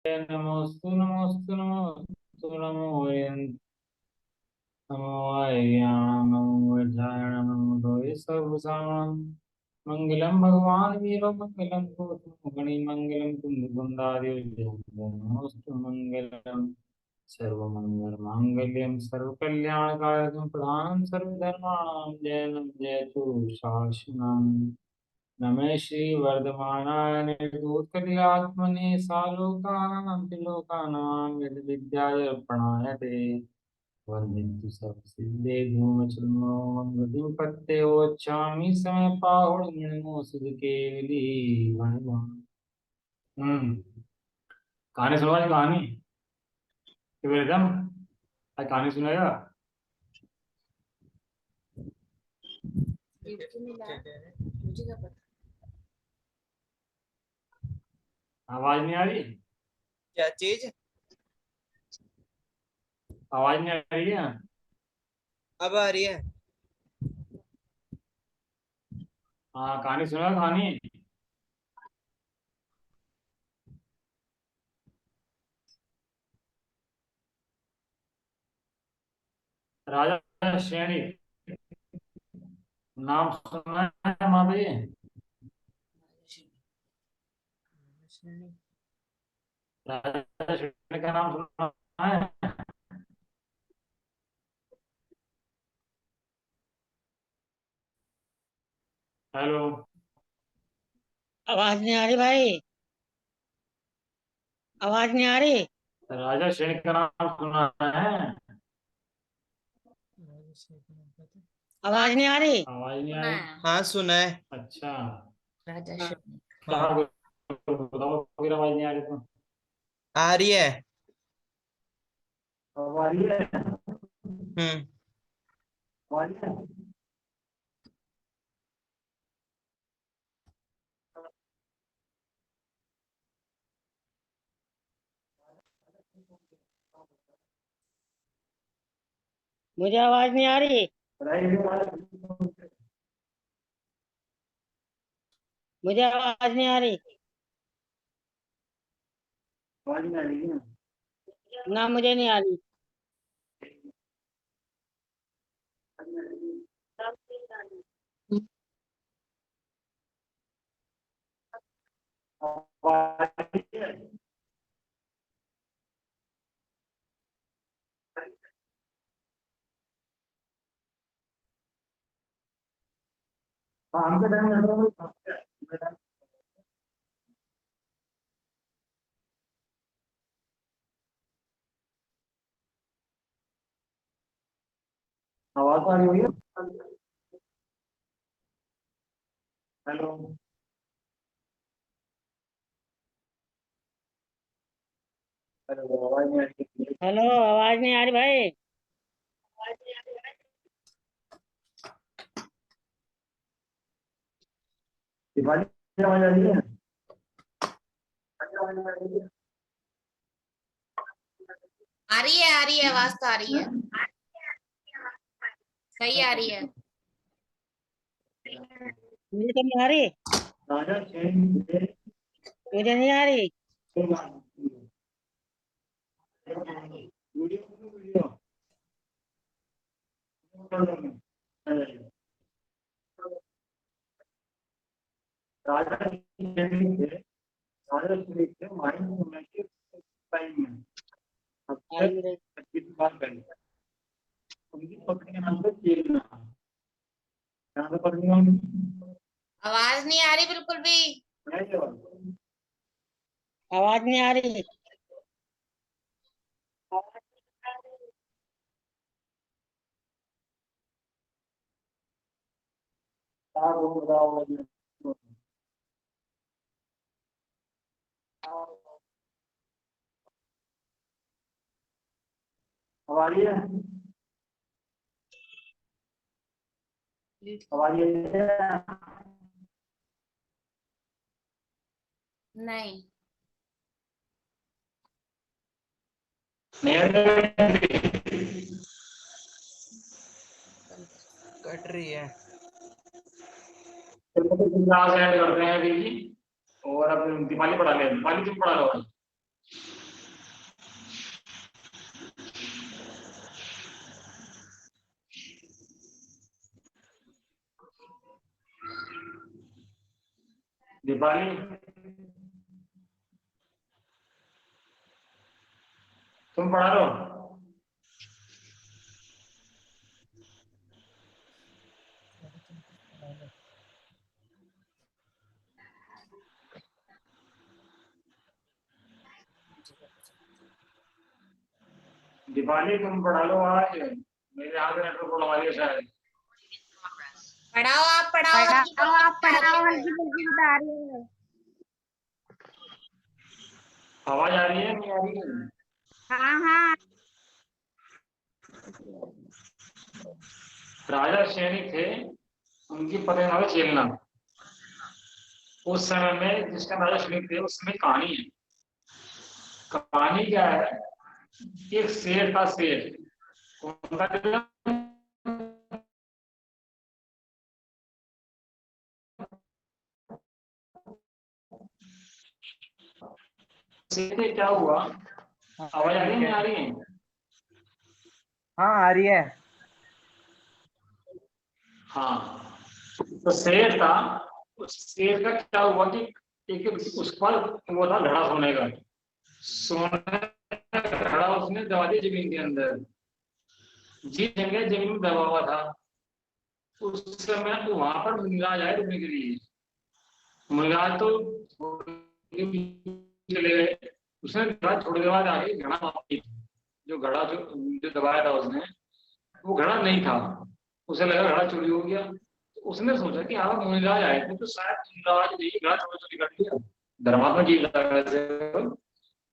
नमोस्तु नमोस्तु नमोस्तु नमो अय्यान नमो वज्रायण नमो दोये सर्वसाम मंगलम भगवान वीरो मंगलम गणि मंगलम कुंदकुंदारि नमोस्तु मंगलम सर्वमंगल मांगल्यम सर्वकल्याणकारकम प्रधानम सर्वधर्माणां जयनं जयतु शासनम नमः श्री वर्धमानाय निर्दोषकलिलात्मने सालोकानां त्रिलोकानां यद्विद्याय ते वन्दितु सर्वसिद्धे धूमचर्मो मङ्गलं पत्तेवोच्छामि समयपाहुणो सुधकेवली कहानी सुनवाई कहानी एकदम आज कहानी सुनाएगा। आवाज नहीं आ रही। क्या चीज? आवाज नहीं आ रही है। अब आ रही है। हाँ कहानी सुना कहानी। राजा श्रेणी नाम सुना है माता जी। राजा श्रेणी का नाम सुना है। हेलो आवाज नहीं आ रही भाई, आवाज नहीं आ रही। राजा श्रेणी का नाम सुना है। आवाज नहीं आ रही। आवाज नहीं आ रही। हाँ सुना है। अच्छा राजा श्रेणी हाँ बताओ फिर आवाज नहीं आ रही तो। आ रही है। आवाज है। हम्म। आवाज है। मुझे आवाज नहीं आ रही, मुझे आवाज नहीं आ रही। आवाज नहीं आ रही है। ना मुझे नहीं आ रही। आवाज है। शाम के टाइम आवाज आ रही है। हेलो हेलो आवाज नहीं आ रही। हेलो, आवाज नहीं आ रही भाई। दिवाली की आवाज आ रही है। आवाज आ रही है। आ रही है आवाज तो आ रही है, सही आ रही है। मुझे तो नहीं आ रही, राजा श्रेणी से मुझे नहीं आ रही। वीडियो राजा श्रेणी से राजा श्रेणी से माइंड होने के टाइम में सबसे आई मेरे- अच्छी बात करी उनकी पत्नी के नाम से चेल ना यहाँ पे पत्नी होंगी आवाज नहीं आ रही बिल्कुल भी। नहीं जवाब आवाज नहीं आ रही। चार लोग बताओ हमारी है हमारी है नहीं कट रही है। क्लास ऐड करते हैं अभी जी और अब दिवाली पढ़ा ले दिवाली तुम पढ़ा लो दीपाली, तुम पढ़ा रहे हो? दीपाली तुम पढ़ा लो आज, मेरे यहाँ पे नेटवर्क प्रॉब्लम आ रही है शायद। पढ़ाओ आप पढ़ाओ हल्की फुल्की बता रही है। आवाज आ रही है नहीं आ रही है? हाँ। राजा श्रेणी थे, उनकी पत्नी नाम है चेलना। उस समय में जिसका राजा श्रेणी थे उस समय कहानी है। कहानी क्या है? एक शेर था, शेर। कौन सा शेर? शेर से क्या हुआ? आवाज आ रही है नहीं आ रही है? हाँ आ रही है। हाँ, तो शेर था। उस शेर का क्या हुआ कि एक उस पर वो था घड़ा सोने का। सोने का घड़ा उसने दबा दिया जमीन के अंदर। जिस जगह जमीन में दबा हुआ था उस समय तो वहां पर मुनिराज आए रुकने के लिए। मुनिराज तो चले गए। उसने घड़ा छोड़ने के बाद आगे घड़ा वापस, जो घड़ा जो दबाया था उसने, वो घड़ा नहीं था। उसे लगा घड़ा चोरी हो गया। तो उसने सोचा कि हाँ मुनिराज आए थे तो शायद मुनिराज ने घड़ा चोरी कर लिया। धर्मात्मा जी लगा से,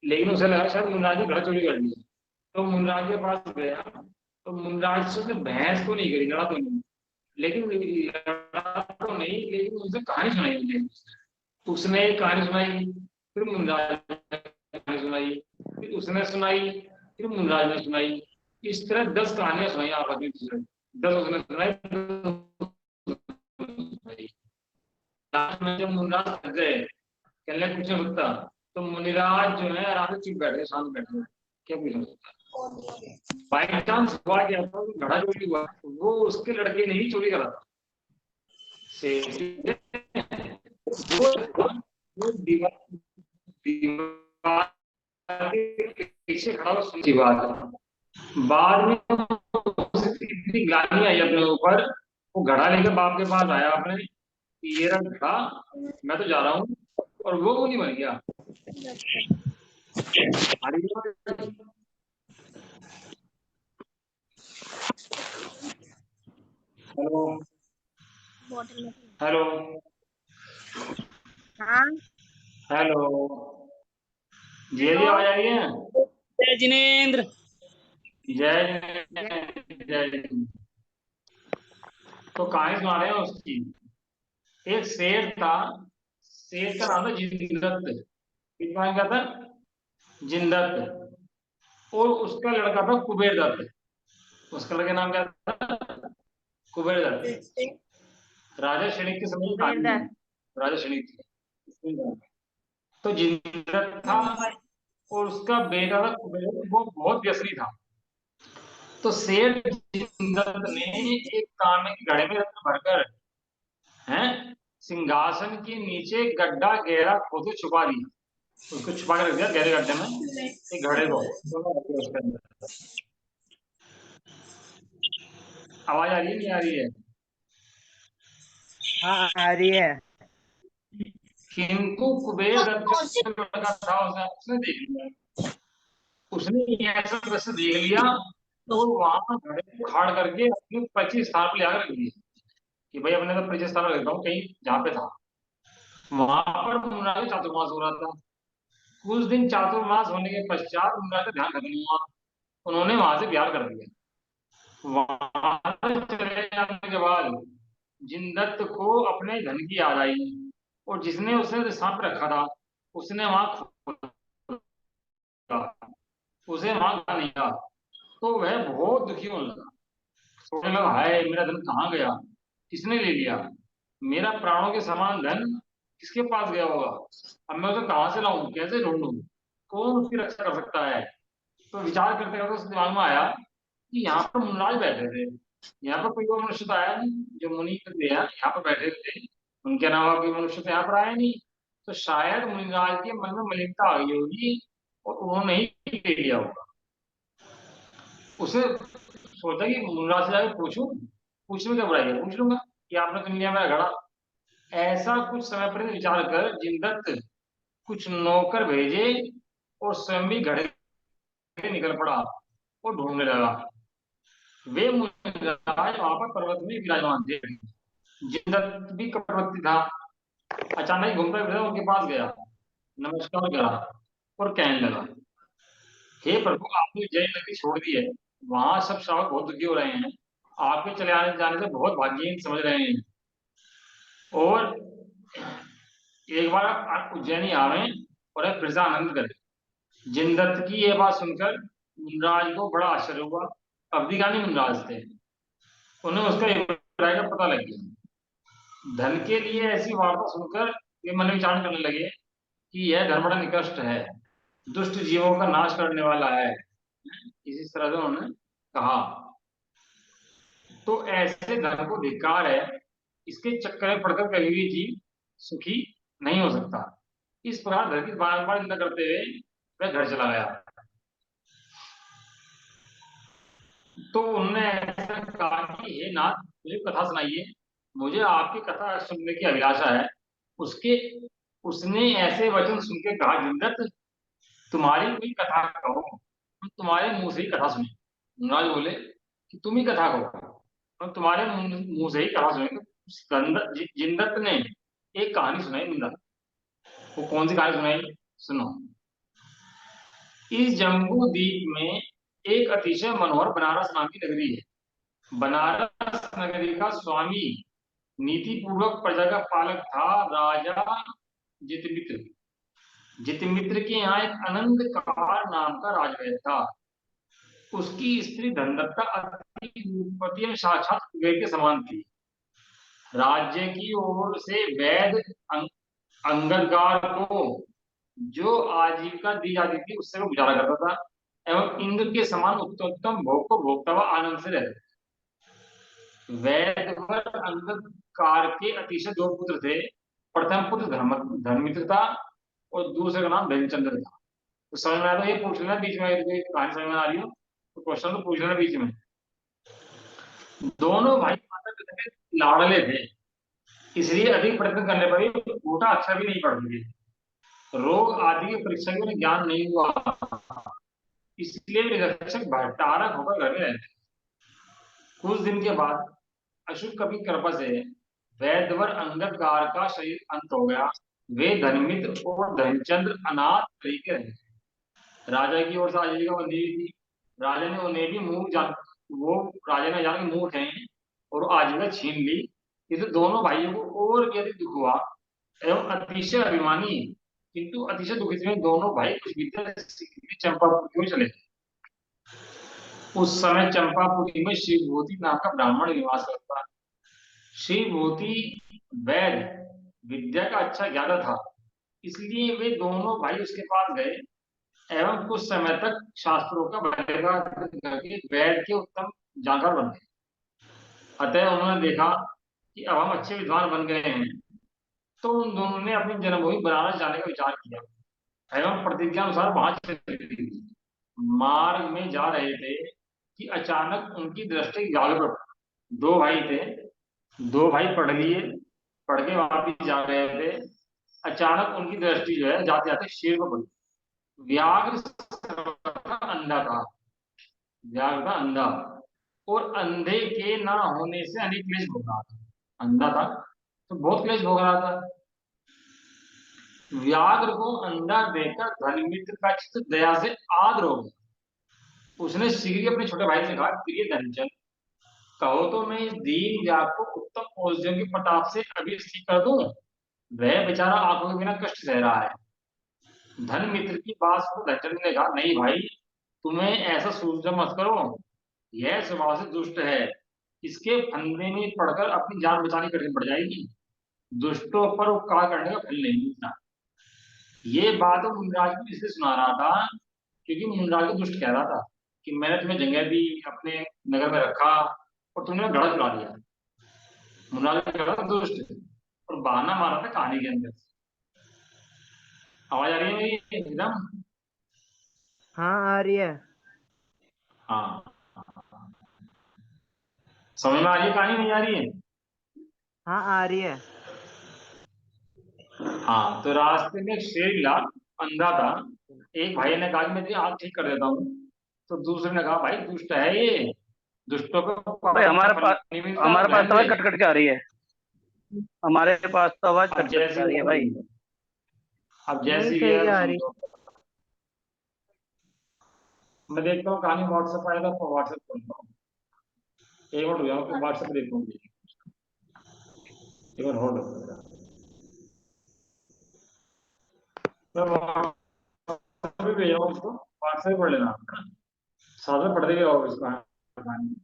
लेकिन उसे लगा शायद मुनिराज ने घड़ा चोरी कर लिया। तो मुनिराज के पास गया तो मुनिराज से उसने बहस तो नहीं करी, लड़ा तो नहीं, लेकिन उनसे कहानी सुनाई मुझे। उसने एक कहानी सुनाई, फिर मुनिराज ने कहानी सुनाई, फिर उसने सुनाई, फिर मुनिराज ने सुनाई। इस तरह 10 कहानियां सुनाई आपस में। 10 उसने सुनाई, 10 लास्ट में जब मुनिराज थक गए, कहने कुछ नहीं सकता, तो मुनिराज जो है आराम से चुप बैठे, शांत बैठे, क्या पूछ सकता। बाई चांस हुआ क्या था, घड़ा चोरी हुआ, वो उसके लड़के ने ही चोरी करा था। वो दीवार के पीछे खड़ा हुआ सुनती बात। बाद में इतनी गाली आई अपने ऊपर, वो घड़ा लेकर बाप के पास आया अपने, ये रहा घड़ा, मैं तो जा रहा हूँ, और वो नहीं बन गया। हेलो हेलो हाँ। हेलो, जी आवाज आ रही है? जय जिनेन्द्र। जय जय। तो कहानी सुना रहे हैं उसकी। एक शेर था, शेर का नाम था जिंदत। कितना क्या था? जिंदत। और उसका लड़का था कुबेर दत्त। उसका लड़का नाम क्या था? कुबेर दत्त। राजा शनिक के समय की कहानी है। राजा शनिक थे। तो जिंदत था और उसका बेटा था कुबेर, वो बहुत व्यसनी था। तो शेर जिंदत ने एक तांबे के घड़े में रत्न भरकर हैं सिंहासन के नीचे गड्ढा गहरा खोद के छुपा दिया। उसको छुपा के रख दिया गहरे गड्ढे में, एक घड़े को उसके अंदर। आवाज आ रही है नहीं आ रही है? हाँ आ रही है। किंतु कुबेर दत्त लड़का था, उसने देख लिया। उसने ऐसा वैसे देख लिया तो वहां घड़े को खाड़ करके अपने 25 स्थान पर आकर रख दिया कि भाई अपने तो 25 स्थान पर रखता हूँ कहीं जहाँ पे था। वहां पर मुनिराज चातुर्मास हो रहा था। कुछ दिन चातुर्मास होने के पश्चात मुनिराज का ध्यान खत्म हुआ, उन्होंने वहां से प्यार कर दिया। वहां से चले जाने के बाद जिंदत को अपने धन की याद आई, और जिसने उसे स्थान पर रखा था उसने वहां उसे वहां नहीं था। तो वह बहुत दुखी होने लगा, सोचने लगा हाय मेरा धन कहाँ गया, किसने ले लिया, मेरा प्राणों के समान धन किसके पास गया होगा, अब मैं उसे कहां से लाऊं, कैसे ढूंढूं, कौन उसकी रक्षा कर सकता है। तो विचार करते करते उसके दिमाग में आया कि यहाँ पर मुनिराज बैठे थे, यहाँ पर कोई और मनुष्य तो आया नहीं, जो मुनि थे यहाँ पर बैठे थे, उनके अलावा कोई मनुष्य तो यहाँ पर आया नहीं। तो शायद मुनिराज के मन में मलिनता आ गई होगी और उन्होंने ही ले लिया होगा। उसे सोचा कि मुनिराज से जाकर पूछने में क्या बुराई है, पूछ लूंगा कि आपने तो लिया मेरा घड़ा। ऐसा कुछ समय पर विचार कर जिनदत्त कुछ नौकर भेजे और स्वयं भी घड़े से निकल पड़ा और ढूंढने लगा। वे मुनिराज वहां पर पर्वत में विराजमान थे। जिनदत्त भी कपटवर्ती था। अचानक घूमता फिरता उनके पास गया, नमस्कार करा और कहने लगा, हे प्रभु, आपने जय नगरी छोड़ दी है। वहां सब श्रावक बहुत दुखी हो रहे हैं। आपके चले आने जाने से बहुत भाग्यहीन समझ रहे हैं। और एक बार आप उज्जैनी आवे और अब फिर से आनंद करें। जिनदत्त की यह बात सुनकर मुनराज को बड़ा आश्चर्य हुआ। अवधिगामी मुनराज थे, उन्हें उसका अभिप्राय का पता लग गया। धन के लिए ऐसी वार्ता सुनकर वे मन में विचार करने लगे कि यह धन बड़ा निकृष्ट है, दुष्ट जीवों का नाश करने वाला है। इसी तरह से उन्होंने कहा, तो ऐसे धन को धिक्कार है, इसके चक्कर में पड़कर कभी भी जीव सुखी नहीं हो सकता। इस प्रकार धन की बार बार निंदा करते हुए वह घर चला गया। तो उन्होंने ऐसा कहा कि हे नाथ, मुझे कथा सुनाइए, मुझे आपकी कथा सुनने की अभिलाषा है। उसने ऐसे वचन सुन के कहा, जिनदत्त, तुम्हारी कोई कथा कहो, हम तुम्हारे मुंह से ही कथा सुने। मुनराज बोले कि तुम ही कथा कहो, हम तुम्हारे मुंह से ही कथा सुनेंगे। जिनदत्त ने एक कहानी सुनाई निंदा। वो कौन सी कहानी सुनाई, सुनो। इस जम्बू द्वीप में एक अतिशय मनोहर बनारस नाम की नगरी है। बनारस नगरी का स्वामी नीति पूर्वक प्रजा का पालक था राजा जितमित्र। जितमित्र के यहाँ एक आनंद कार नाम का राजवैद्य था। उसकी स्त्री धनदत्ता अति रूपवती एवं साक्षात कुबेर के समान थी। राज्य की ओर से वैद अंगदगार को जो आजीविका दी जाती थी उससे वो गुजारा करता था एवं इंद्र के समान उत्तम भोग को भोगता हुआ आनंद से रहता था। वैदवर अंगदगार के अतिशय दो पुत्र थे। प्रथम पुत्र धर्ममित्र था और दूसरे का नाम धर्मचंद्र था। तो समझ में आया तो ये पूछ लेना बीच में, कहानी समझ में आ रही हो तो क्वेश्चन तो पूछ लेना बीच में। दोनों भाई माता पिता के लाडले थे, इसलिए अधिक प्रयत्न करने पर भी छोटा अक्षर भी नहीं पढ़ते थे। रोग आदि की परीक्षा के लिए ज्ञान नहीं हुआ, इसलिए निरक्षक भट्टारक होकर घर में रहते। कुछ दिन के बाद अशुभ कवि कृपा से वैदवर अंगदगार का शरीर अंत हो गया। वे धर्ममित्र और धर्मचंद्र अनाथ तरीके रहे। राजा की ओर से आजीविका बंधी हुई थी। राजा ने उन्हें भी राजा ने जान के मुंह उठाए और आजीविका छीन ली। इससे दोनों भाइयों को और भी अधिक दुख हुआ एवं अतिशय अभिमानी किंतु अतिशय दुखित में दोनों भाई कुछ भीतर चंपापुर की ओर चले गए। उस समय चंपापुरी में शिवभूति नाम का ब्राह्मण निवास करता। शिवभूति वैद विद्या का अच्छा ज्ञाता था, इसलिए वे दोनों भाई उसके पास गए एवं कुछ समय तक शास्त्रों का बहिर्वाह करके वैद के उत्तम जानकार बन गए। अतः उन्होंने देखा कि अब हम अच्छे विद्वान बन गए हैं, तो उन दोनों ने अपनी जन्मभूमि बनारस जाने का विचार किया एवं प्रतिज्ञा अनुसार वहां चले गए। मार्ग में जा रहे थे कि अचानक उनकी दृष्टि जाल पर पड़ी। दो भाई थे, दो भाई पढ़ के वापिस जा रहे थे। अचानक उनकी दृष्टि जो है जाते जाते शेर पर पड़ी। व्याघ्र अंधा था, व्याघ्र था अंधा और अंधे के ना होने से अनेक क्लेश भोग रहा था। अंधा था तो बहुत क्लेश भोग रहा था। व्याघ्र को अंधा देखकर धर्ममित्र का चित्त दया से आर्द्र हो गया। उसने शीघ्र ही अपने छोटे भाई से कहा, प्रिय धनचंद, कहो तो मैं इस दीन व्याघ्र को उत्तम औषधियों के प्रताप से अभी ठीक कर दूं। वह बेचारा आंखों के बिना कष्ट सह रहा है। धनमित्र की बात सुन धनचंद ने कहा, नहीं भाई, तुम्हें ऐसा सोचना मत करो। यह स्वभाव से दुष्ट है, इसके फंदे में पड़कर अपनी जान बचानी कठिन पड़ जाएगी। दुष्टों पर उपकार करने का फल नहीं मिलता। ये बात वो मुनराज को इसलिए सुना रहा था क्योंकि मुनराज को दुष्ट कह रहा था कि मैंने तुम्हें जगह दी, अपने नगर में रखा और तुमने गढ़ चुरा दिया। मुनराज कह रहा था दुष्ट और बहाना मारा था कहानी के अंदर। आवाज आ रही है मेरी एकदम? हाँ आ रही है। हाँ, समझ में आ रही है कहानी, नहीं आ रही है? हाँ आ रही है। हाँ, तो रास्ते में एक शेर मिला, अंधा था। एक भाई ने कहा कि मैं तेरी आँख ठीक कर देता हूँ। तो दूसरे ने कहा भाई दुष्ट है ये, दुष्टों को भाई पाप का फल नहीं मिलता, हमारे पास रहने तो आवाज दे। कट कट के आ रही है। हमारे पास तो आवाज अब कट कट के आ जैसी रही है भाई। अब नहीं जैसी भी सही है आ सुन रही। लो। मैं देखता हूँ कहानी व्हाट्सएप आएगा तो व्हाट्सएप करता हूँ। एक मिनट रुक जाओ, व्हाट्सएप देखता हूँ, एक बार होल्ड करो। मैं व्हाट्सएप पे भेजा हूँ उसको, व्हाट्सएप पढ़ लेना, साथ में पढ़ते भी रहो इसका, कहानी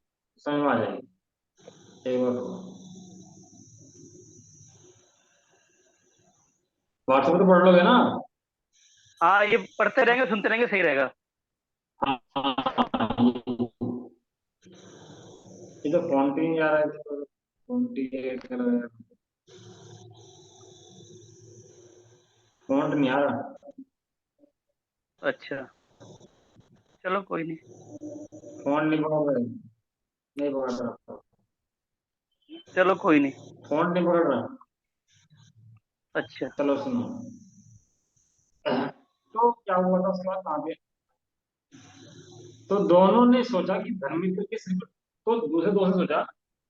समझ में आ जाएगी। एक बार व्हाट्सएप तो पढ़ लोगे ना? हाँ, ये पढ़ते रहेंगे सुनते रहेंगे, सही रहेगा। ये तो फॉन्ट ही नहीं आ रहा है, तो फॉन्ट नहीं आ रहा। अच्छा, चलो कोई नहीं। फॉन्ट नहीं पकड़ रहा है, नहीं पकड़ रहा, चलो कोई नहीं। फॉन्ट नहीं पकड़ रहा। अच्छा। चलो सुनो। तो क्या हुआ था उसके बाद आगे? तो दोनों ने सोचा कि धर्ममित्र के सिर पर, तो दूसरे दोस्त ने सोचा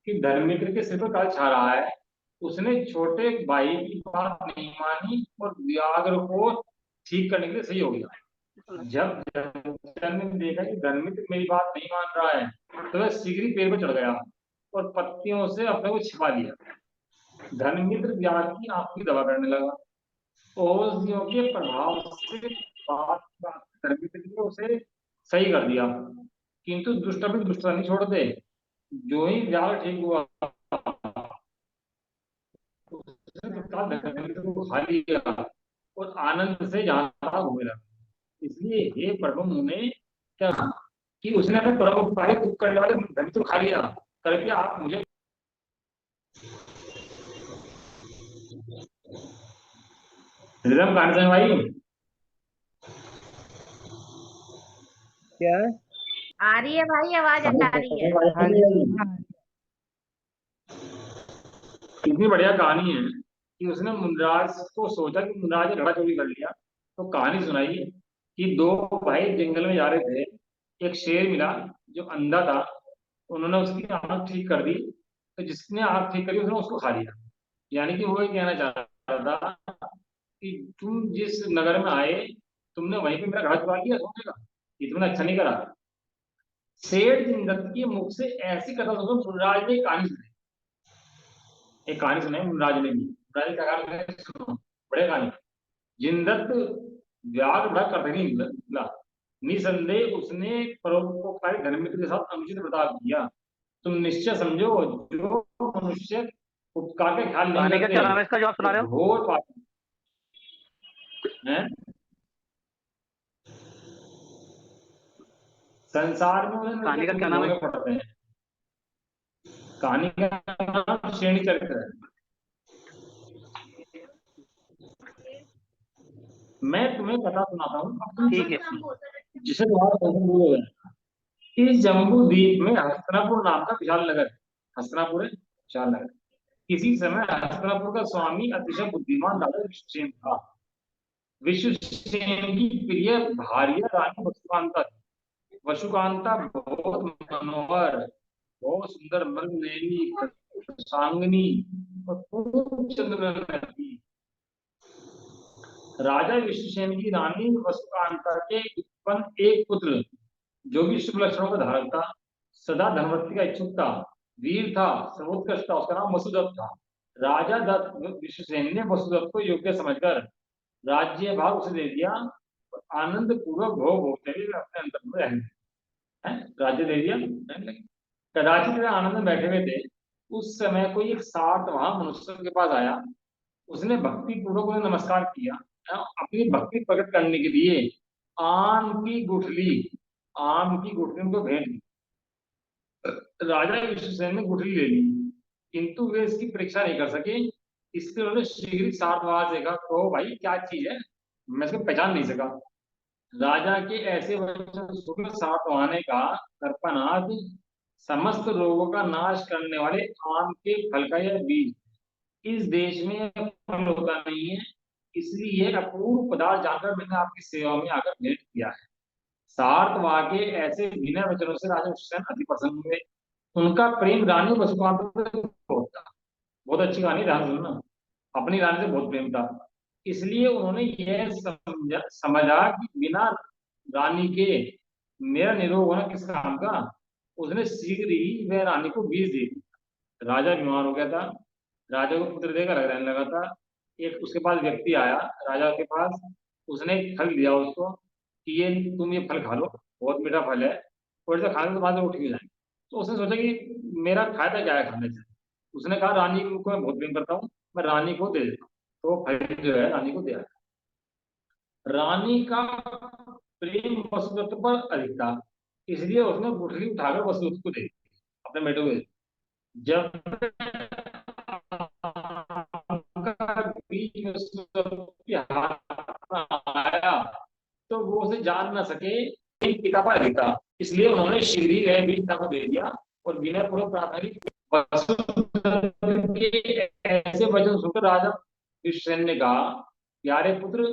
कि धर्ममित्र के सिर पर काल छा रहा है। उसने छोटे भाई की बात नहीं मानी और व्याघ्र को ठीक करने के लिए सही हो गया। जब धर्मचंद ने देखा कि धर्ममित्र मेरी बात नहीं मान रहा है, तो वह शीघ्र ही पेड़ पर चढ़ गया और पत्तियों से अपने को छिपा लिया। धर्ममित्र व्याघ्र की आंख की दवा करने लगा। ओजियों के प्रभाव से बात बात धर्ममित्र ने उसे सही कर दिया। किंतु दुष्ट अपनी दुष्टता नहीं छोड़ते। जो ही व्याघ्र ठीक हुआ, उसने तत्काल धर्ममित्र को खा लिया और आनंद से जहां तहां घूमने लगा। इसलिए हे प्रभु, मुने क्या कि उसने अपने परोपकारी दुख करने वाले धर्मित्र को खा लिया। कृपया आप मुझे रिदम काट दें भाई। क्या? आ रही है भाई, आवाज आ रही है। हाँ जी हाँ। इतनी बढ़िया कहानी है कि उसने मुनराज को सोचा कि मुनराज ने घड़ा चोरी कर लिया। तो कहानी सुनाई कि दो भाई जंगल में जा रहे थे। एक शेर मिला जो अंधा था, उन्होंने उसकी आंख ठीक कर दी। तो जिसने आंख ठीक करी उसने उसको खा लिया। यानी कि वो ये कहना चाह रहा था कि तुम जिस नगर में आए, तुमने वहीं पे मेरा घड़ा चुरा लिया सोने का, ये तुमने अच्छा नहीं करा। सेठ जिंदत के मुख से ऐसी कथा सुनो, मुनराज ने एक कहानी सुनाई। एक कहानी सुनाई मुनराज ने भी, मुनराज ने क्या कहा सुनो, बड़े कहानी। जिंदत व्याग बड़ा कठिन निकला। निसंदेह उसने परोपकारी धर्मित्र के साथ अनुचित बर्ताव किया। तुम निश्चय समझो, जो मनुष्य उपकार का ख्याल नहीं कहानी का क्या करते नाम है इसका जो आप सुना वो रहे हो? घोर पापी हैं। संसार में उन्हें कहानी नित्य का दुख क्या नाम है? भोगने पड़ते हैं। कहानी का नाम श्रेणी चरित्र है। मैं तुम्हें कथा सुनाता हूँ, अब तुम ठीक है। जिसे तुम्हारा दर्शन दूर हो जाए। इस जम्बू द्वीप में हस्तिनापुर नाम का विशाल नगर है। हस्तिनापुर है विशाल नगर। किसी समय हस्तिनापुर का स्वामी अतिशय बुद्धिमान राजा विश्वसेन था। विश्वसेन की प्रिय भार्या रानी वसुकांता थी। वसुकांता बहुत मनोहर, बहुत सुंदर, मृगनयनी, सांगनी और खूब चंद्र थी। राजा विश्वसेन की रानी वसुकांता के उत्पन्न एक पुत्र, जो कि शुभ लक्षणों का धारक था, सदा धनवृत्ति का इच्छुक था, वीर था, सर्वोत्कृष्ट था, उसका नाम वसुदत्त था। राजा दत्त विश्वसेन ने वसुदत्त को योग्य समझकर राज्य भाग उसे दे दिया और आनंद पूर्वक भोग भोगते हुए अपने अंतर में रहने लगे। राज्य दे दिया, रहने लगे। कदाचित वे आनंद में बैठे हुए थे। उस समय कोई एक सार्थ वहां मनुष्य के पास आया। उसने भक्ति पूर्वक उन्हें नमस्कार किया। अपनी भक्ति प्रकट करने के लिए आम की गुठली उनको भेंट दी। राजा विश्वसेन ने गुठली ले ली, किंतु वे इसकी परीक्षा नहीं कर सके। इसलिए उन्होंने शीघ्र सार्थवाद देखा, कहो भाई क्या चीज है, मैं इसको पहचान नहीं सका। राजा के ऐसे वचन सुन सातवाने का कर्पनाद, समस्त रोगों का नाश करने वाले आम के फल का यह बीज, इस देश में यह फल होता नहीं है, इसलिए यह अपूर्व पदार्थ जानकर मैंने आपकी सेवा में आकर भेंट किया है। सार्थवा के ऐसे विनय वचनों से राजा हुसैन अति प्रसन्न हुए। उनका प्रेम रानी वसुकांत से बहुत था। बहुत अच्छी कहानी, ध्यान सुनना। अपनी रानी से बहुत प्रेम था, इसलिए उन्होंने यह समझा कि बिना रानी के मेरा निरोग होना किस काम का। उसने शीघ्र ही वह रानी को बीज दे दिया। राजा बीमार हो गया था, राजा को पुत्र देकर रहने लगा था। एक उसके पास व्यक्ति आया राजा के पास, उसने एक फल दिया उसको कि ये तुम ये फल खा लो, बहुत मीठा फल है, थोड़ी सा खाने के बाद वो ठीक हो जाएंगे। तो उसने सोचा कि मेरा फायदा क्या है खाने से। उसने कहा रानी को मैं बहुत प्रेम करता हूँ, मैं रानी को दे देता हूँ। तो वो फल जो है रानी को दिया। रानी का प्रेम वसुदत्त पर अधिक था, इसलिए उसने गुठली उठाकर वसुदत्त को दे दी, अपने बेटे को दे दी। जब बीच वसुदत्त के हाथ में आया तो वो उसे जान न सके कि पिता पर अधिक था, इसलिए उन्होंने शीघ्र ही वह बीज पिता को दे दिया और विनय पूर्वक प्रार्थना की। वसुदत्त के ऐसे वचन सुनकर राजा विश्वसेन ने कहा, प्यारे पुत्र,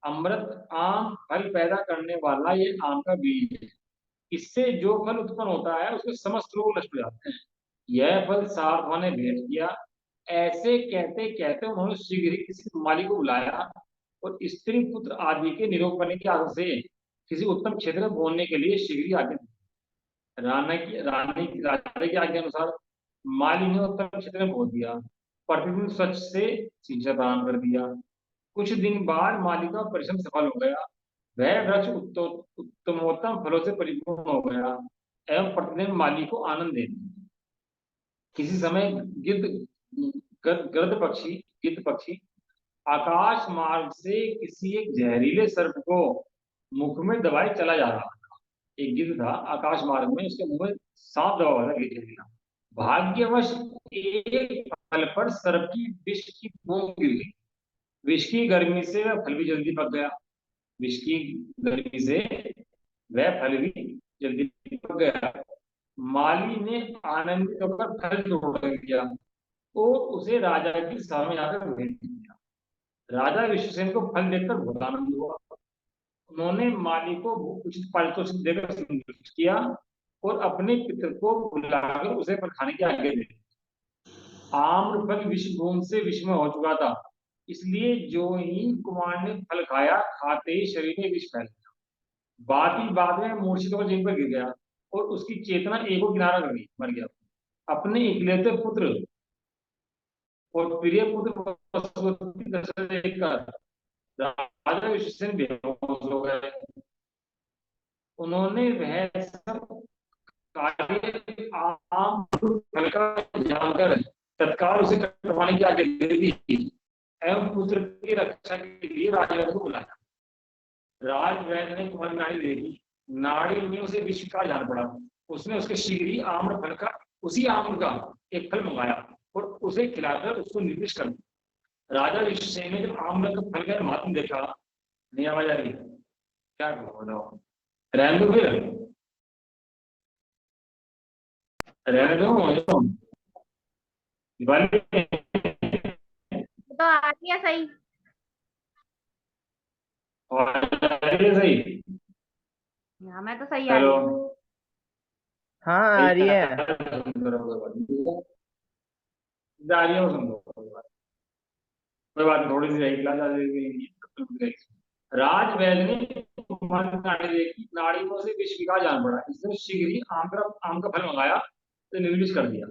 अमृत आम फल पैदा करने वाला ये आम का बीज है। इससे जो फल उत्पन्न होता है उसके समस्त रोग नष्ट हो जाते हैं। यह फल सार्थवा ने भेंट किया। ऐसे कहते कहते उन्होंने शीघ्र ही किसी माली को बुलाया और स्त्री पुत्र आदि के निरोग करने की आदत से किसी उत्तम क्षेत्र में बोलने के लिए शीघ्र ही आज्ञा दी। राजा की आज्ञा अनुसार माली ने उत्तम क्षेत्र में बोल दिया। प्रतिदिन स्वच्छ से सिंचाई प्रदान कर दिया। कुछ दिन बाद माली का परिश्रम सफल हो गया। वह वृक्ष उत्तमोत्तम फलों से परिपूर्ण हो गया एवं प्रतिदिन माली को आनंद देने। किसी समय गिद्ध पक्षी आकाश मार्ग से किसी एक जहरीले सर्प को मुख में दबाए चला जा रहा था। एक गिद्ध था, आकाश मार्ग में उसके मुंह में सांप दबा हुआ था जहरीला। भाग्यवश एक फल पर सर्प की विष की बूंद गिर गई। विष की गर्मी से वह फल भी जल्दी पक गया। विष की गर्मी से वह फल भी जल्दी पक गया। माली ने आनंदित होकर फल तोड़ दिया और उसे राजा की सभा में जाकर भेंट दिया। राजा विश्वसेन को फल देखकर बहुत आनंद हुआ। उन्होंने माली को उचित पारितोषिक देकर संतुष्ट किया और अपने पितर को बुलाकर उसे फल खाने की आज्ञा दी। आम्रफल विष भूमि से विषमय हो चुका था, इसलिए जो ही कुमार ने फल खाया, खाते ही शरीर में विष फैल गया। बात ही बाद में मूर्छित होकर जमीन पर गिर गया और उसकी चेतना एक किनारा कर गई, मर गया। अपने इकलौते पुत्र और प्रिय पुत्र वसुमती की दशा देखकर राजा विश्वसेन बेहोश हो गए। उन्होंने वह सब कार्य आम फल का जानकर तत्काल उसे कटवाने की आज्ञा दे दी एवं पुत्र की रक्षा के लिए राजवैद्य को बुलाया। राजवैद्य ने कुमारी नाड़ी देखी, नाड़ी में उसे विष का जान पड़ा। उसने उसके शीघ्र ही आम्र फल का, उसी आम्र का एक फल मंगाया और उसे खिलाकर उसको निर्दिष्ट कर दिया। राजा विश्वसेन ने जब आम्र का फल का महत्व देखा, नहीं आवाज आ रही, क्या बताओ, रहने दो, फिर रहने दो, तो आ गया सही। और सही, हाँ मैं तो सही आ रही हेलो, हूँ। हाँ आ रही है। कोई बात, थोड़ी सी रहेगी क्लास आ जाएगी। राजवैद्य ने कुमार की नाड़ी देखी, नाड़ी में उसे विष का जान पड़ा। इसने शीघ्र ही आम का फल मंगाया तो निर्विष कर दिया।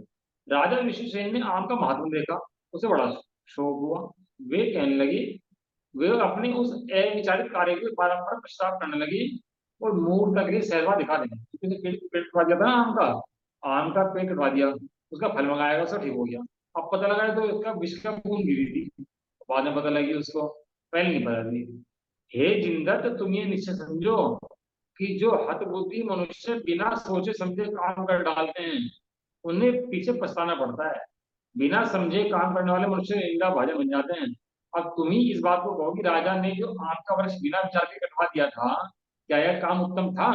राजा विश्वसेन ने आम का महात्म देखा, उसे बड़ा शौक हुआ। वे कहने लगे, वे अपने उस अविचारित कार्य के बारंबार पश्चाताप करने लगे और मूड तक ही सहजवा दिखा देंगे। पेट कटवा दिया था ना आम का पेट कटवा दिया, उसका फल मंगाएगा, सब ठीक हो गया। अब पता लगा तो इसका विष का बूंद गिरी थी, बाद में पता लगी उसको, पहले नहीं पता थी। हे जिंदत, तुम ये निश्चय समझो कि जो हतबुद्धि मनुष्य बिना सोचे समझे काम कर डालते हैं उन्हें पीछे पछताना पड़ता है। बिना समझे काम करने वाले मनुष्य निंदा भाजन बन जाते हैं। अब तुम ही इस बात को कहो कि राजा ने जो आम का वृक्ष बिना विचार के कटवा दिया था, क्या यह काम उत्तम था?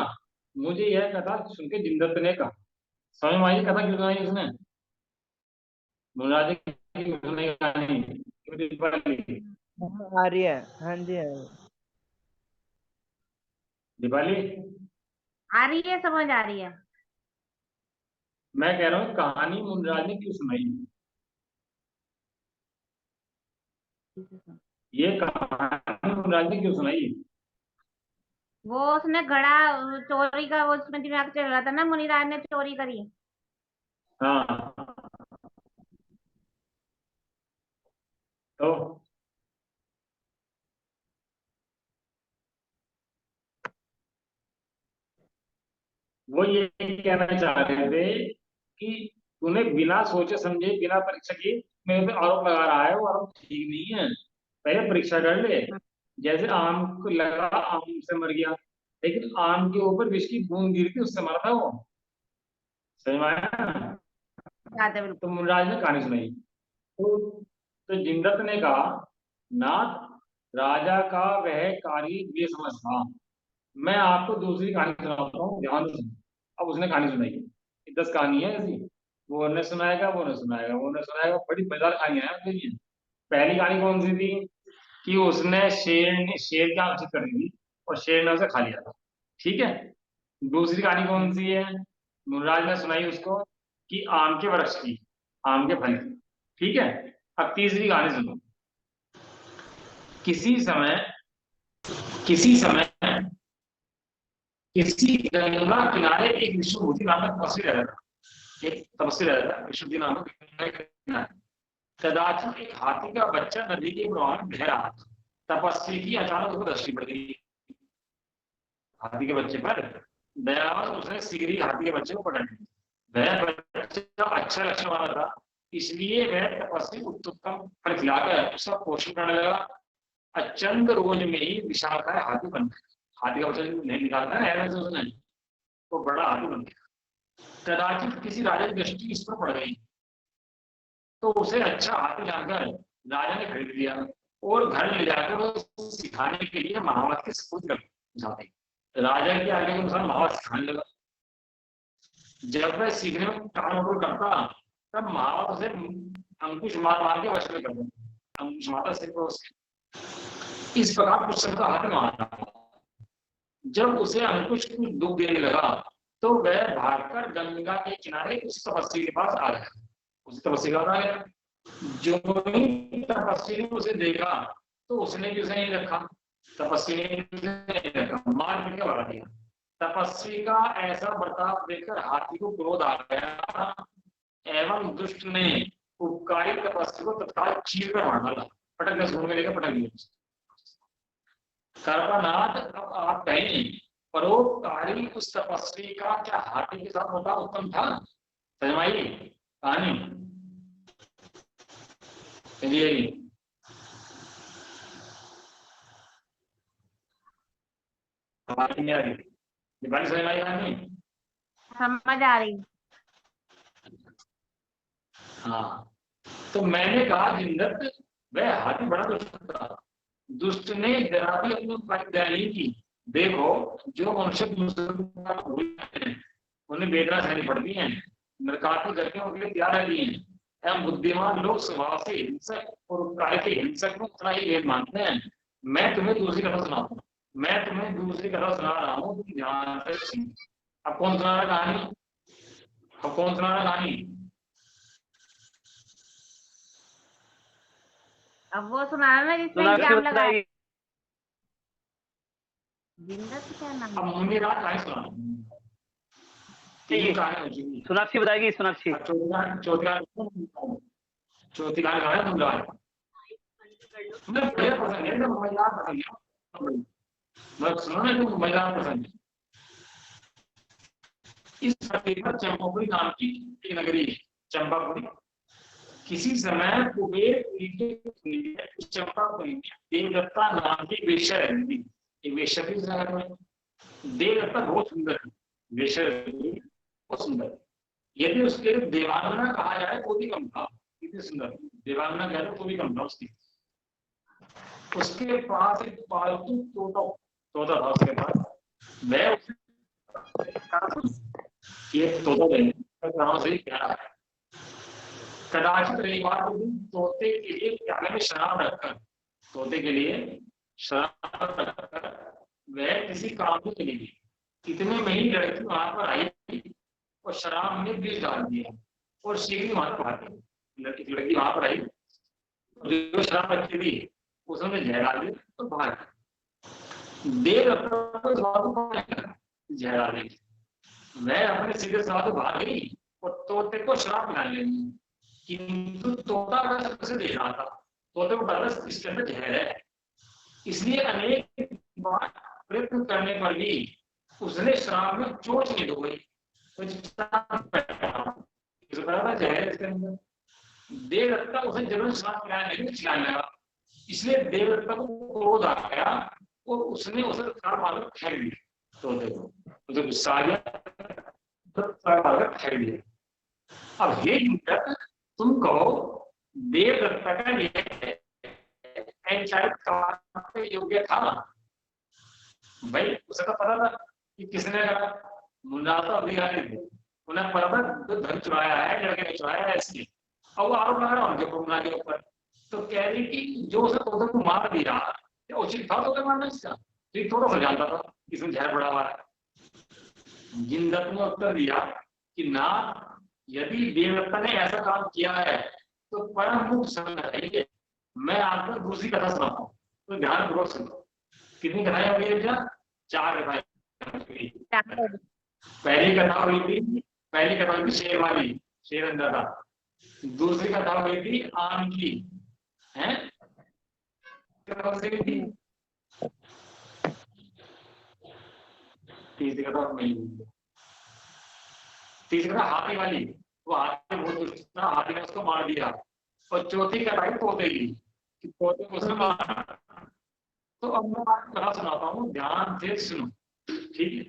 मुझे यह कथा सुन के जिनदत्त ने कहा। समझ में आई कथा क्यों सुनाई उसने? राजा की सुनाई कहानी क्यों दीपाली? हाँ, आ रही है। हाँ जी, हाँ जी। दीपाली, आ रही है, समझ आ रही है। मैं कह रहा हूँ कहानी मुनराज ने क्यों सुनाई? ये कहानी मुनराज ने क्यों सुनाई? वो उसने घड़ा चोरी का, वो उसमें दिमाग चल रहा था ना, मुनिराज ने चोरी करी। हाँ, तो वो ये कहना चाह रहे थे कि तूने बिना सोचे समझे, बिना परीक्षा किए मेरे पे आरोप लगा रहा है, वो आरोप ठीक नहीं है। पहले परीक्षा कर ले। जैसे आम को लगा, आम से मर गया, लेकिन आम के ऊपर विष की बूंद गिरी थी, उससे मरा था वो। समझ में आया? याद है तो बिल्कुल। मुनराज ने कहानी सुनाई। तो जिंदत ने कहा, नाथ, राजा का वह कार्य बेसमझ था। मैं आपको दूसरी कहानी सुनाता हूँ, ध्यान से सुनो। अब उसने कहानी सुनाई है, 10 कहानी है ऐसी। वो ने सुनाएगा, वो ने सुनाएगा, वो ने सुनाएगा, बड़ी मजेदार कहानियां हैं उसके लिए। पहली कहानी कौन सी थी? कि उसने शेर की आंख कर दी थी और शेर ने उसे खा लिया था। ठीक है। दूसरी कहानी कौन सी है? मुनराज ने सुनाई उसको कि आम के वृक्ष की, आम के फल की। ठीक है। अब तीसरी कहानी सुनो। किसी समय किसी समय किसी गंगा किनारे एक विष्णुमूर्ति नामक तपस्वी रहता था। एक तपस्वी रहता था विष्णुमूर्ति नामक गंगा के किनारे। कदाचित एक हाथी का बच्चा नदी के प्रवाह में बह रहा था। तपस्वी की अचानक उसको दृष्टि पड़ गई हाथी के बच्चे पर। दयावश उसने शीघ्र ही हाथी के बच्चे को पकड़ लिया। वह बच्चा अच्छा लक्षण वाला था, इसलिए वह तपस्वी उत्तम फल खिलाकर उसका पोषण करने लगा। अचंद रोज में ही विशालकाय हाथी बन गया। हाथी का बच्चा नहीं निकालता है ऐसे उसने, तो बड़ा हाथी बन गया। कदाचित किसी राजा की दृष्टि इस पर पड़ गई, तो उसे अच्छा हाथी जानकर राजा ने खरीद लिया और घर ले जाकर सिखाने के लिए महावत के सपूत कर जाते। राजा की आज्ञा के अनुसार महावत सिखाने लगा। जब वह सीखने में टालमटोल करता, तब महावत उसे अंकुश मार मार के वश में कर देता। अंकुश मारता सिर पर उसके। इस प्रकार कुछ समय का हाथ मारा। जब उसे अंकुश कुछ दुख देने लगा, तो वह भागकर गंगा के किनारे उस तपस्वी के पास आ गया। उस तपस्वी का आ गया। जो ही तपस्वी ने उसे देखा, तो उसने भी उसे नहीं रखा। तपस्वी ने उसे नहीं रखा, मार पीट के भगा दिया। तपस्वी का ऐसा बर्ताव देखकर हाथी को क्रोध आ गया एवं दुष्ट ने उपकारी तपस्वी को तत्काल चीर कर मार डाला। पटक के सूंड में लेकर पटक दिया। कर्पनाथ, अब आप कहें, परोपकारी उस तपस्वी का क्या हाथी के साथ होता उत्तम था? समझ में आई कहानी? चलिए, आवाज नहीं आ रही? दीपाली समझ में आई कहानी? समझ आ रही। हाँ, तो मैंने कहा जिंदत, वह हाथी बड़ा दुष्ट था। दुष्ट ने जरा भी अपनी दया नहीं की। देखो, जो मनुष्य उन्हें वेदना सहनी पड़ती है, नरकाती गतियों के लिए तैयार रहती है। एवं बुद्धिमान लोग स्वभाव से हिंसक और उपकार के हिंसक को उतना ही भेद मानते हैं। मैं तुम्हें दूसरी कथा सुनाता हूँ। मैं तुम्हें दूसरी कथा सुना रहा हूँ, तुम ध्यान से सुनो। अब कौन सुना रहा कहानी? अब कौन सुना रहा कहानी? अब वो सुना रहा ना जिसने सोनाक्षी इल्जाम लगाया। बताएगी। जिंदत क्या नाम अब है? मुन्नी रात कहानी सुना। तीन कहानी हो चुकी। सोनाक्षी बताएगी, सोनाक्षी। चौथी कहानी कहा है तुम लोग? मैं बढ़िया पसंद है, मजेदार पसंद है। मैं सुनो ना, तुम मजेदार पसंद है। इस धरती पर चंपापुरी नाम की एक नगरी है। चंपापुरी। किसी समय कुबेर उस चंपापुरी में देवदत्ता नाम की वेश्या रहती थी। एक वेश्या थी उस नगर में। देवदत्ता बहुत सुंदर थी। वेश्या बहुत सुंदर। यदि उसके देवांगना कहा जाए तो भी कम था। इतनी सुंदर देवांगना कह तो भी कम था उसकी। उसके पास एक पालतू तोता था उसके पास। मैं ये तोता गाँव से प्यारा है। कदाचित रविवार के दिन तोते के लिए प्याले में शराब रखकर, तोते के लिए शराब रखकर वह किसी काम में चली गई। इतने में ही लड़की वहां पर आई और शराब में विष डाल दिया और शीघ्र वहां पर भाग गई। लड़की वहां पर आई, जो शराब रखी थी उसने जहर डाल दिया तो भाग गई। देर जहर डालने की मैं अपने सीधे साथ भाग गई और तोते को शराब पिलाने लगी, किंतु तोता रस दे रहा था। तोते को डर इसके अंदर जहर है, इसलिए अनेक बार प्रयत्न करने पर भी उसने शराब में चोट नहीं ढोई। जहर इसके अंदर देवदत्ता उसे जरूर शराब पिलाने लगा। इसलिए देवदत्ता को क्रोध आ गया और उसने उसे मारकर फेंक दिया। तोते को उसे गुस्सा आ गया, फेंक दिया। अब हे इंद्र, तुम कहो देवदत्ता का यह योग्य था? भाई उसे तो पता था कि किसने करा, मुन्ना तो अधिकारी थे, उन्हें पता था जो धन चुराया है लड़के ने चुराया है इसलिए। अब वो आरोप लगा रहा उनके मुन्ना के ऊपर, तो कह रही कि जो उसे तोते को मार दिया उचित था तोते मारना इसका, तो थोड़ा सा जानता था इसमें जहर पड़ा हुआ है। जिंदत ने उत्तर दिया कि ना, यदि देवदत्ता ने ऐसा काम किया है तो परम मुक्त समय रहेंगे। मैं आपको दूसरी कथा सुनाता हूँ, तो ध्यानपूर्वक सुनो। कितनी कथाएं हो गई भैया? 4 कथाएं। पहली कथा हुई थी शेर वाली, शेर अंदर था। दूसरी कथा हुई थी आम की, है? तीसरी कथा हाथी वाली, वो हाथी बहुत दुष्ट था, हाथी ने उसको मार दिया। और चौथी कथा तोते की, तोते को उसने मारा। तो अब मैं आपको कथा सुनाता हूँ, ध्यान से सुनो, ठीक है?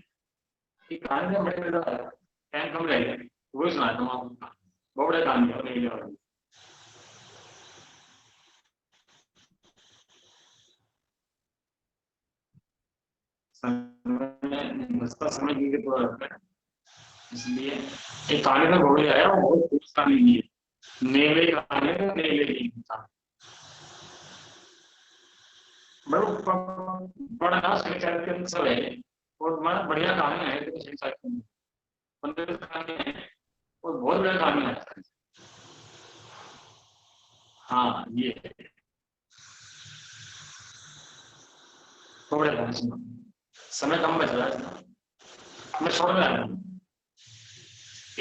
कहानी में बड़े टाइम कम रहेगा, वो सुनाता हूँ आपको। बहुत बड़े कहानी समय की तो इसलिए एक कहानी में घोड़े आया, वो बहुत खुश कहानी है। नेले कहानी है, नेले की बड़ा सब है और बड़ा बढ़िया कहानी है, और बहुत बड़ा कहानी है। हाँ ये थोड़ा समय कम बच रहा है, मैं छोड़ रहा हूँ।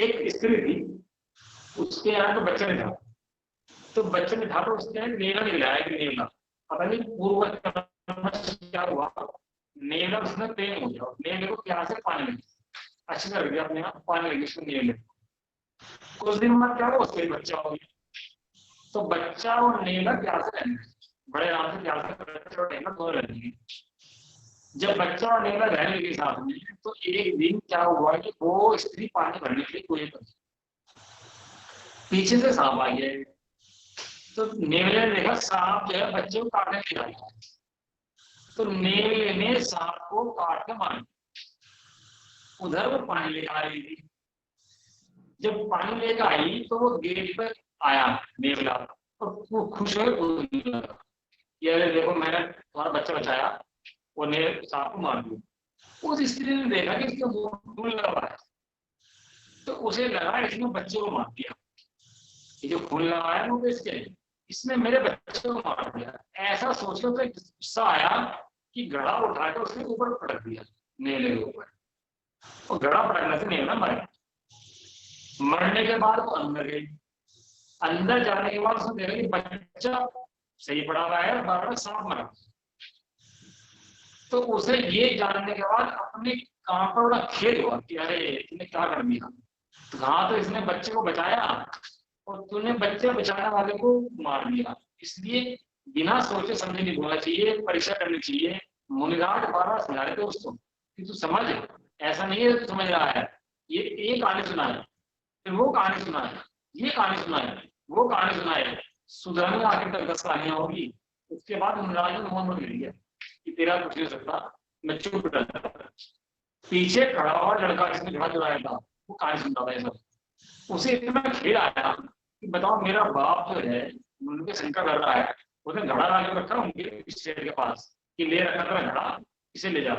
एक स्त्री थी, उसके यहाँ तो बच्चा नहीं था, तो बच्चे ने था तो उसके यहाँ नेला निकला है। नेला पता नहीं पूर्व क्या हुआ, नेला उसने प्रेम हो गया, नेले को प्यार से पाने लगी, अच्छी कर दिया अपने आप पाने लगी उसको नेले। कुछ दिन बाद क्या हुआ, उसके बच्चा हो गया। तो बच्चा और नेला प्यार से रहने, बड़े आराम से प्यार से बच्चा और नेला दोनों रहेंगे। जब बच्चा और नेला रहने लगे साथ में, तो एक दिन क्या हुआ कि वो स्त्री पानी भरने के लिए कुएं पर, पीछे से सांप आ गया। तो नेवले ने देखा सांप जो है बच्चे को काटने के लिए आया, तो नेवले ने सांप को काट के मार दिया। उधर वो पानी लेकर आ रही थी, जब पानी लेकर आई तो वो गेट पर आया नेवला, और वो खुश हो ये देखो मैंने तुम्हारा बच्चा बचाया, और ने सांप को मार दिया। उस स्त्री ने देखा कि इसका खून लगा हुआ है, तो उसे लगा इसने बच्चे को मार दिया, ये जो खून लगाया है वो इसके, इसने मेरे बच्चे को मार दिया। ऐसा सोचकर उसे गुस्सा आया कि घड़ा उठाकर उसके ऊपर पटक दिया, नेले के ऊपर, और घड़ा पटकने से नेला मर गया। मरने के बाद वो अंदर गई, अंदर जाने के बाद उसने देखा कि बच्चा सही पड़ा हुआ है, बार सांप मरा। तो उसे ये जानने के बाद अपने काम पर बड़ा खेद हुआ कि अरे इसने क्या कर दिया। तो हाँ, तो इसने बच्चे को बचाया और तूने बच्चे बचाने वाले को मार दिया। इसलिए बिना सोचे समझे नहीं बोलना चाहिए, परीक्षा करनी चाहिए। मुनिराज बार समझा रहे थे उसको कि तू समझ, ऐसा नहीं है तू समझ रहा है, ये एक कहानी सुना है, फिर वो कहानी सुना है, ये कहानी सुना है, वो कहानी सुना है, सुधरने आखिर तक 10 कहानियां होगी। उसके बाद मुनराज ने मोहम्मद गिर गया कि तेरा कुछ नहीं हो सकता, मैं चुप रहता। पीछे खड़ा हुआ लड़का जिसने झगड़ा चुराया था वो कहानी सुनता था ये सब। उसे इतना खेल आया कि बताओ मेरा बाप जो है उनके शंका कर रहा है, उसने घड़ा ला के रखा उनके स्टेट के पास कि ले रखा था घड़ा, इसे ले जा,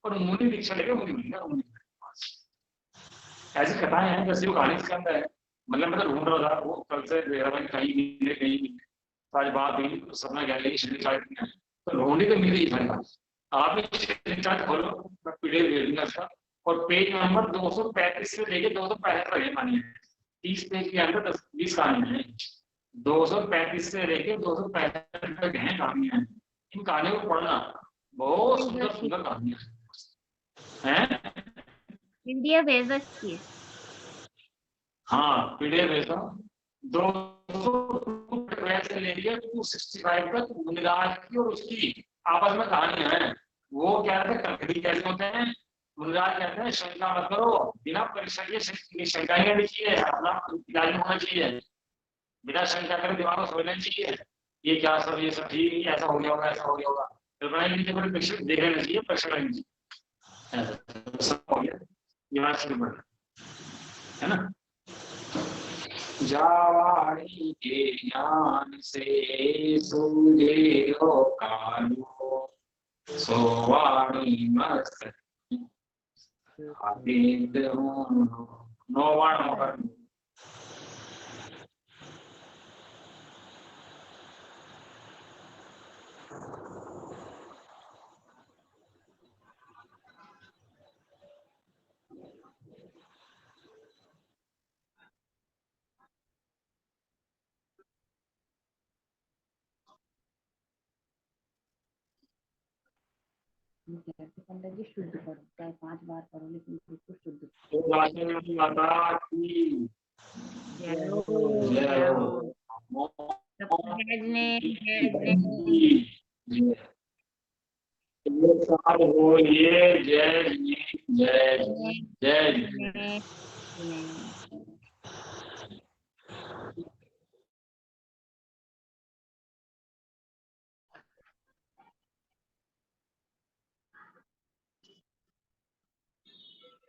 और मुनि दीक्षा लेके मुनि मिल गया मुनि के पास। ऐसी कथाएं हैं जैसे वो कहानी इसके अंदर है। मतलब मैं तो ढूंढ रहा था वो कल से कहीं मिले कहीं मिले, आज बात हुई तो सपना क्या है तो ढूंढी तो मिली हमारे पास। आप चार्ट खोलो, मैं पीडीएफ दे दूंगा इसका, और पेज नंबर 235 से लेके 265 तक है कहानी। 30 पेज के अंदर 20 कहानियां हैं, 235 से लेके 265 तक हैं कहानियां। इन कहानियों को पढ़ना, बहुत सुंदर सुंदर कहानियां हैं। इंडिया भेज दो इसकी। हाँ पीडीएफ भेजता हूँ। 200 से लेके 265 तक मुनिराज की और उसकी आपस में कहानियां हैं। वो क्या कहते हैं कभी कैसे होते हैं, मुनिराज कहते हैं शंका मत करो, बिना परीक्षा के शंका ही नहीं चाहिए, अपना इलाज होना चाहिए, बिना शंका करे दिमाग में सोचना चाहिए ये क्या सब ये सब ठीक ऐसा हो गया होगा ऐसा हो गया होगा, तो पढ़ाई नीचे बड़े परीक्षा देख लेना चाहिए, परीक्षा करनी चाहिए, सब हो गया दिमाग से बढ़ है ना। जावाणी के ज्ञान से सूझे हो कालो, सोवाणी मस्त आदित हूँ। नौवाण होकर पंडित जी शुद्ध करो, चाहे 5 बार करो लेकिन बिल्कुल शुद्ध। तो माता की जय हो जय हो। हो ये जय जय जय जय। जय